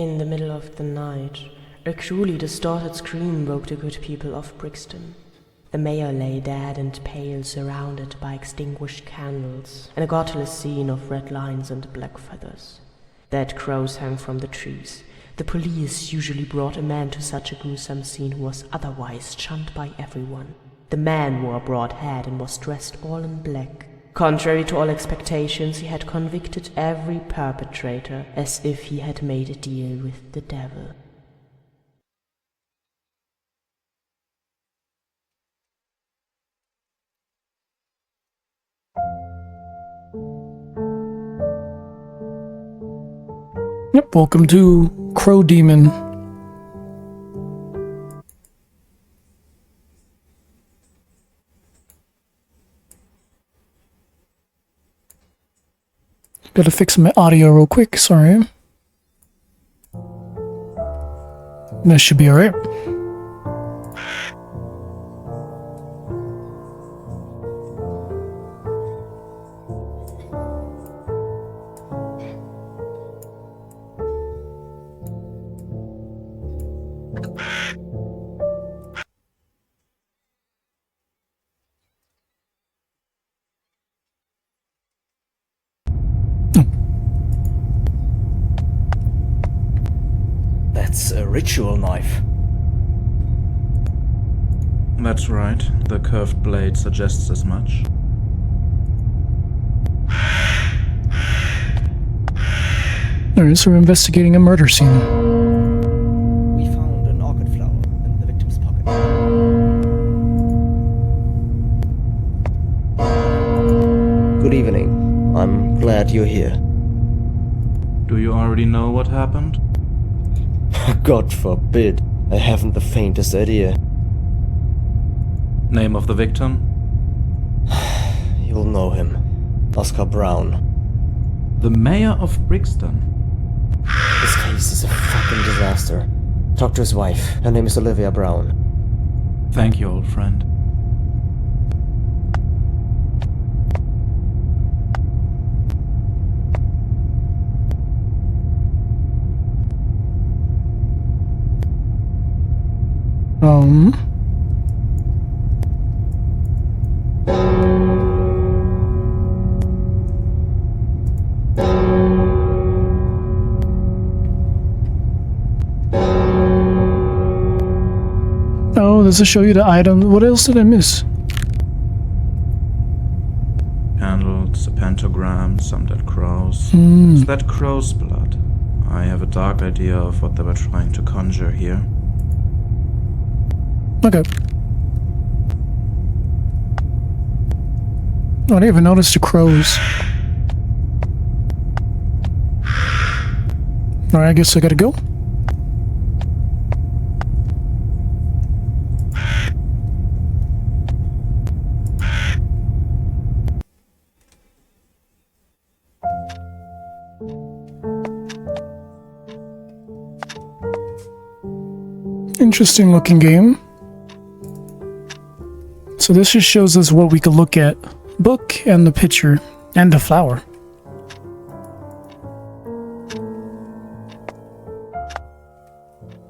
In the middle of the night, a cruelly distorted scream woke the good people of Brixton. The mayor lay dead and pale, surrounded by extinguished candles, and a godless scene of red lines and black feathers. Dead crows hung from the trees. The police usually brought a man to such a gruesome scene who was otherwise shunned by everyone. The man wore a broad hat and was dressed all in black. Contrary to all expectations, he had convicted every perpetrator as if he had made a deal with the devil. Yep, welcome to Crow Demon. Gotta fix my audio real quick, sorry. That should be alright. That's a ritual knife. That's right. The curved blade suggests as much. Alright, so we're investigating a murder scene. We found an orchid flower in the victim's pocket. Good evening. I'm glad you're here. Do you already know what happened? God forbid. I haven't the faintest idea. Name of the victim? You'll know him. Oscar Brown. The mayor of Brixton. This case is a fucking disaster. Talk to his wife. Her name is Olivia Brown. Thank you, old friend. Oh, does it show you the item? What else did I miss? Candles, a pentagram, some dead crows. Is that crow's blood? I have a dark idea of what they were trying to conjure here. Okay. Oh, I didn't even notice the crows. Alright, I guess I gotta go. Interesting looking game. So this just shows us what we could look at. Book and the picture and the flower.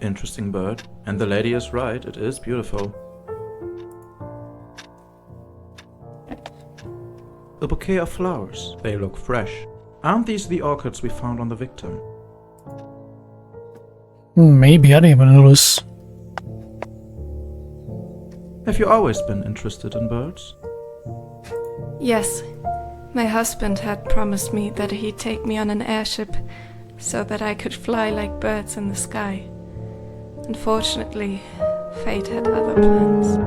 Interesting bird. And the lady is right, it is beautiful. A bouquet of flowers. They look fresh. Aren't these the orchids we found on the victim? Maybe, I didn't even notice. Have you always been interested in birds? Yes. My husband had promised me that he'd take me on an airship so that I could fly like birds in the sky. Unfortunately, fate had other plans.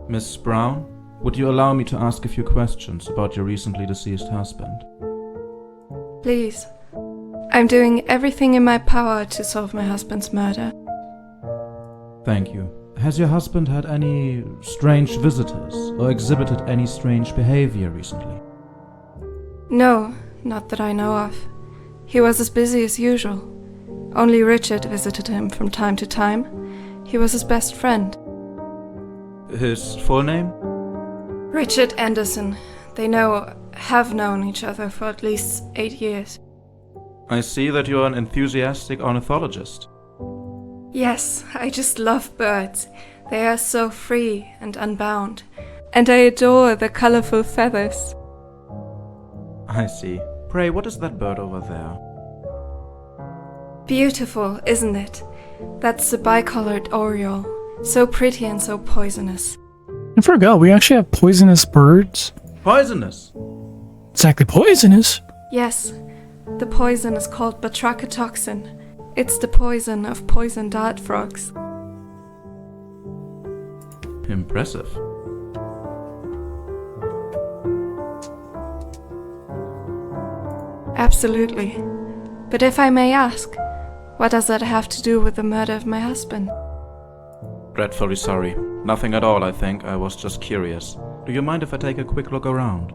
Miss Brown, would you allow me to ask a few questions about your recently deceased husband? Please. I'm doing everything in my power to solve my husband's murder. Thank you. Has your husband had any strange visitors or exhibited any strange behavior recently? No, not that I know of. He was as busy as usual. Only Richard visited him from time to time. He was his best friend. His full name? Richard Anderson. They know have known each other for at least 8 years. I see that you are an enthusiastic ornithologist. Yes, I just love birds. They are so free and unbound. And I adore the colorful feathers. I see. Pray, what is that bird over there? Beautiful, isn't it? That's the bicolored oriole. So pretty and so poisonous. I forgot, we actually have poisonous birds. Poisonous! Exactly poisonous? Yes, the poison is called batrachotoxin. It's the poison of poison dart frogs. Impressive. Absolutely. But if I may ask, what does that have to do with the murder of my husband? Dreadfully sorry. Nothing at all, I think. I was just curious. Do you mind if I take a quick look around?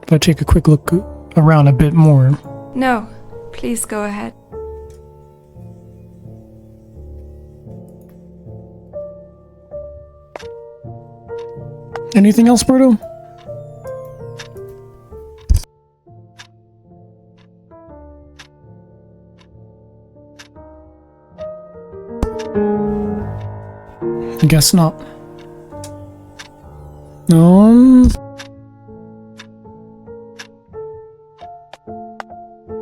If I take a quick look around a bit more. No, please go ahead. Anything else, Berto? I guess not.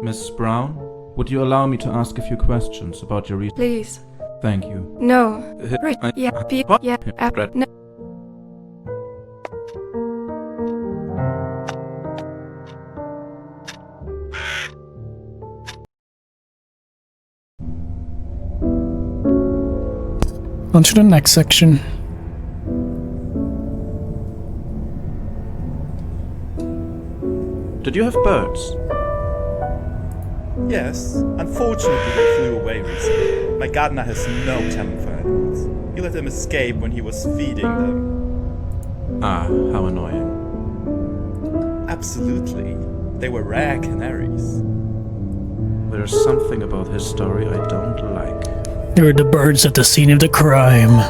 Miss Brown, would you allow me to ask a few questions about your reason? Please. Thank you. No. Right. Yeah. What? Yeah. No. On to the next section. Did you have birds? Yes, unfortunately they flew away recently. My gardener has no talent for animals. He let them escape when he was feeding them. Ah, how annoying. Absolutely. They were rare canaries. There's something about his story I don't like. There were the birds at the scene of the crime.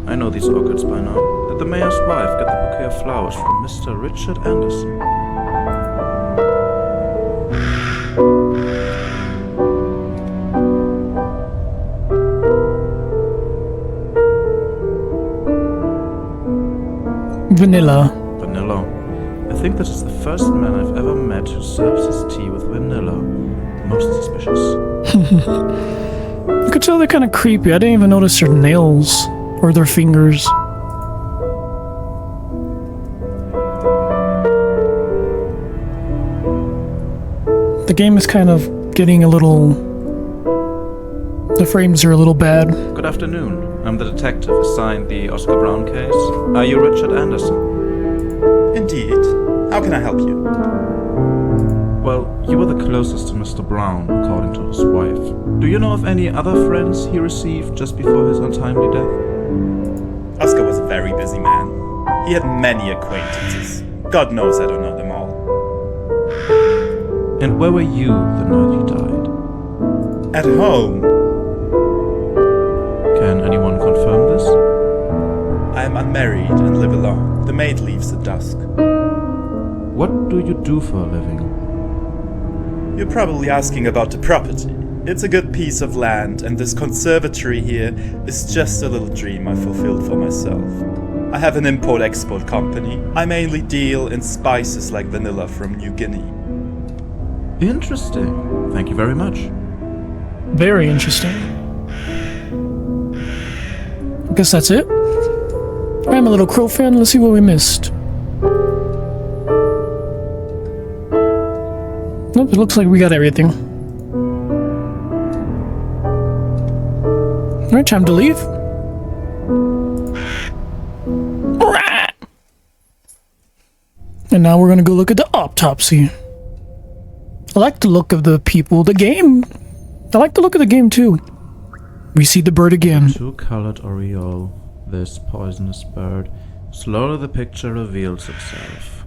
I know these orchids by now. Did the mayor's wife get the bouquet of flowers from Mr. Richard Anderson? Vanilla. Vanilla. I think this is the first man I've ever met who serves his tea with vanilla. Most suspicious. You could tell they're kind of creepy. I didn't even notice their nails or their fingers. The game is kind of getting a little... The frames are a little bad. Good afternoon. I'm the detective assigned the Oscar Brown case. Are you Richard Anderson? Indeed. How can I help you? Well, you were the closest to Mr. Brown, according to his wife. Do you know of any other friends he received just before his untimely death? Oscar was a very busy man. He had many acquaintances. God knows I don't know them all. And where were you the night he died? At home. Can anyone confirm this? I am unmarried and live alone. The maid leaves at dusk. What do you do for a living? You're probably asking about the property. It's a good piece of land, and this conservatory here is just a little dream I fulfilled for myself. I have an import-export company. I mainly deal in spices like vanilla from New Guinea. Interesting. Thank you very much. Very interesting. I guess that's it. I'm a little crow fan. Let's see what we missed. Nope, it looks like we got everything. Alright, time to leave. And now we're gonna go look at the autopsy. I like the look of the people. The game. I like the look of the game too. We see the bird again. Two-colored oriole, this poisonous bird. Slowly the picture reveals itself.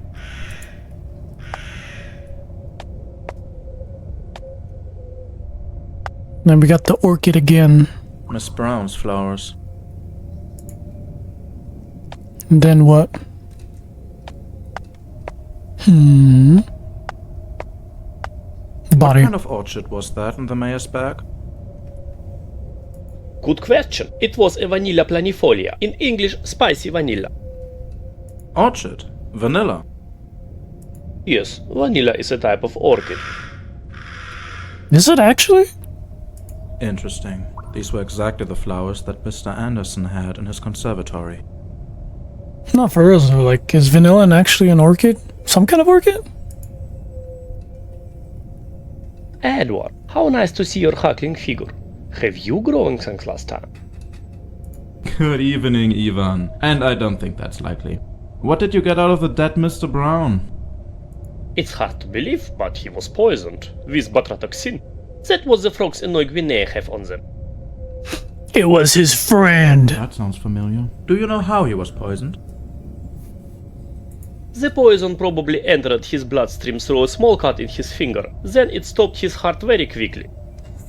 Then we got the orchid again. Miss Brown's flowers. Then what? What Body. kind of orchid was that in the mayor's bag? Good question. It was a vanilla planifolia, in English spicy vanilla. Orchid? Vanilla? Yes, vanilla is a type of orchid. Is it actually? Interesting. These were exactly the flowers that Mr. Anderson had in his conservatory. Not for real though, like, is vanilla actually an orchid? Some kind of orchid? Edward, how nice to see your huckling figure. Have you grown since last time? Good evening, Ivan. And I don't think that's likely. What did you get out of the dead Mr. Brown? It's hard to believe, but he was poisoned with batratoxin. That was the frogs in New Guinea have on them. It was his friend. That sounds familiar. Do you know how he was poisoned? The poison probably entered his bloodstream through a small cut in his finger. Then it stopped his heart very quickly.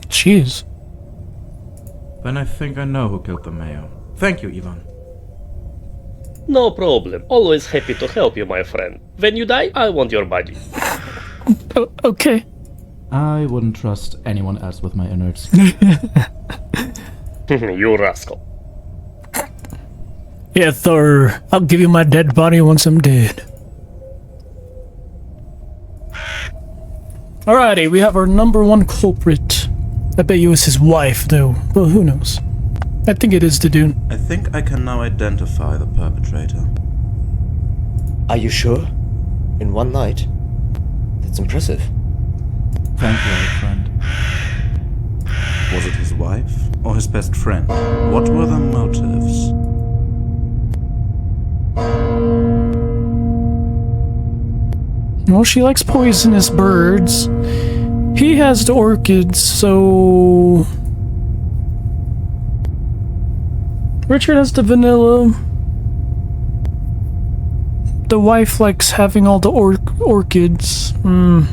Jeez. Then I think I know who killed the mayor. Thank you, Ivan. No problem. Always happy to help you, my friend. When you die, I want your body. Okay. I wouldn't trust anyone else with my innards. You rascal. Yeah, Thor. I'll give you my dead body once I'm dead. Alrighty, we have our number one culprit. I bet you it's his wife, though. Well, who knows? I think it is the dude. I think I can now identify the perpetrator. Are you sure? In one night? That's impressive. Thank you, old friend. Was it his wife or his best friend? What were the motives? Well, she likes poisonous birds. He has the orchids, so... Richard has the vanilla. The wife likes having all the orchids. Dude,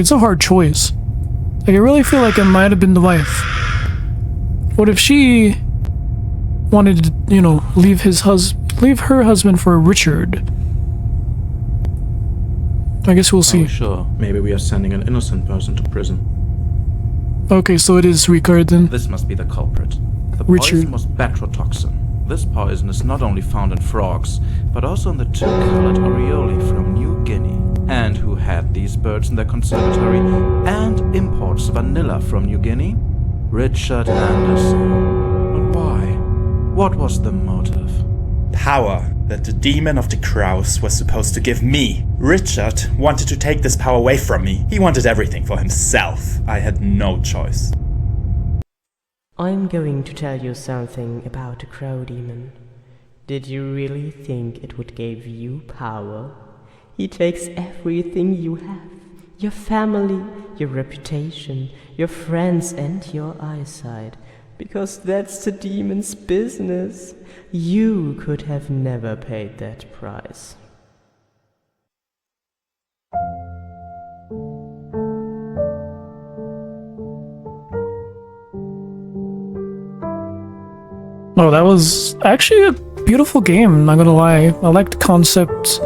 it's a hard choice. Like, I really feel like it might have been the wife. What if she wanted to, you know, leave her husband for Richard? I guess we'll see. Oh, sure. Maybe we are sending an innocent person to prison. Okay, so it is Ricard then. This must be the culprit. The Richard. poison was batrotoxin. This poison is not only found in frogs, but also in the two-colored oriole from New Guinea. And who had these birds in their conservatory and imports vanilla from New Guinea? Richard Anderson. But why? What was the motive? Power that the demon of the crows was supposed to give me. Richard wanted to take this power away from me. He wanted everything for himself. I had no choice. I'm going to tell you something about the crow demon. Did you really think it would give you power? He takes everything you have. Your family, your reputation, your friends and your eyesight. Because that's the demon's business. You could have never paid that price. Oh, that was actually a beautiful game, not gonna lie. I like the concept.